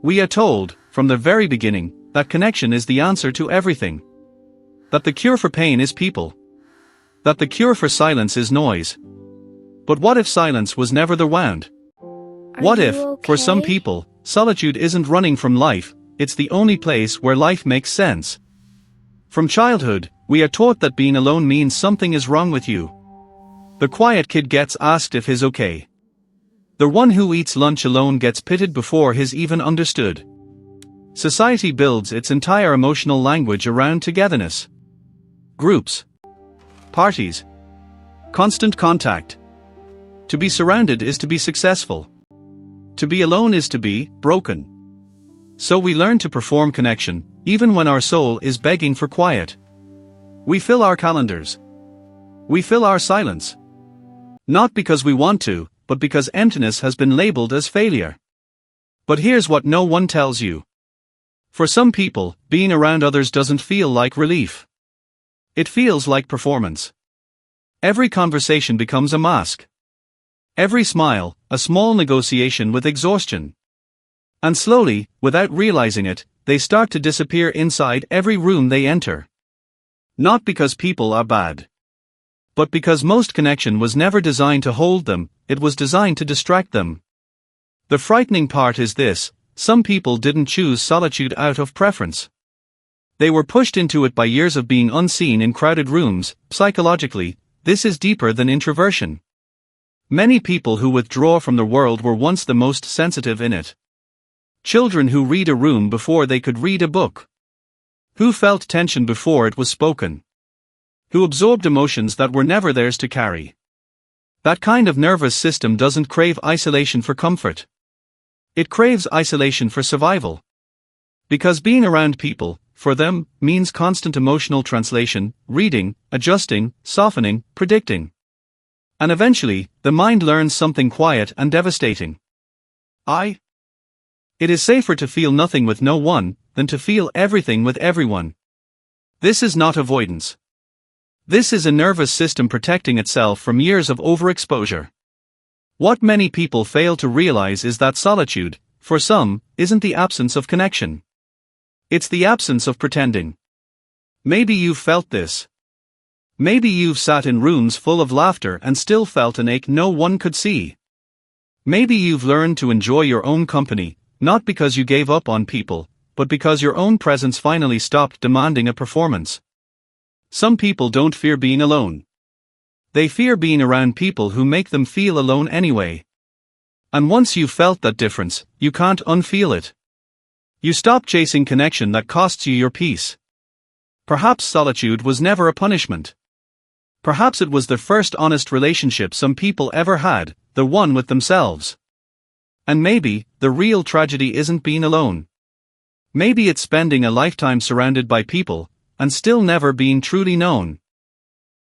We are told, from the very beginning, that connection is the answer to everything. That the cure for pain is people. That the cure for silence is noise. But what if silence was never the wound? What if, for some people, solitude isn't running from life, it's the only place where life makes sense? From childhood, we are taught that being alone means something is wrong with you. The quiet kid gets asked if he's okay. The one who eats lunch alone gets pitied before he's even understood. Society builds its entire emotional language around togetherness. Groups. Parties. Constant contact. To be surrounded is to be successful. To be alone is to be broken. So we learn to perform connection, even when our soul is begging for quiet. We fill our calendars. We fill our silence. Not because we want to, but because emptiness has been labeled as failure. But here's what no one tells you. For some people, being around others doesn't feel like relief. It feels like performance. Every conversation becomes a mask. Every smile, a small negotiation with exhaustion. And slowly, without realizing it, they start to disappear inside every room they enter. Not because people are bad. But because most connection was never designed to hold them, it was designed to distract them. The frightening part is this: some people didn't choose solitude out of preference. They were pushed into it by years of being unseen in crowded rooms. Psychologically, this is deeper than introversion. Many people who withdraw from the world were once the most sensitive in it. Children who read a room before they could read a book. Who felt tension before it was spoken. Who absorbed emotions that were never theirs to carry. That kind of nervous system doesn't crave isolation for comfort. It craves isolation for survival. Because being around people, for them, means constant emotional translation, reading, adjusting, softening, predicting. And eventually, the mind learns something quiet and devastating. It is safer to feel nothing with no one, than to feel everything with everyone. This is not avoidance. This is a nervous system protecting itself from years of overexposure. What many people fail to realize is that solitude, for some, isn't the absence of connection. It's the absence of pretending. Maybe you've felt this. Maybe you've sat in rooms full of laughter and still felt an ache no one could see. Maybe you've learned to enjoy your own company, not because you gave up on people, but because your own presence finally stopped demanding a performance. Some people don't fear being alone. They fear being around people who make them feel alone anyway. And once you've felt that difference, you can't unfeel it. You stop chasing connection that costs you your peace. Perhaps solitude was never a punishment. Perhaps it was the first honest relationship some people ever had, the one with themselves. And maybe, the real tragedy isn't being alone. Maybe it's spending a lifetime surrounded by people, and still never being truly known.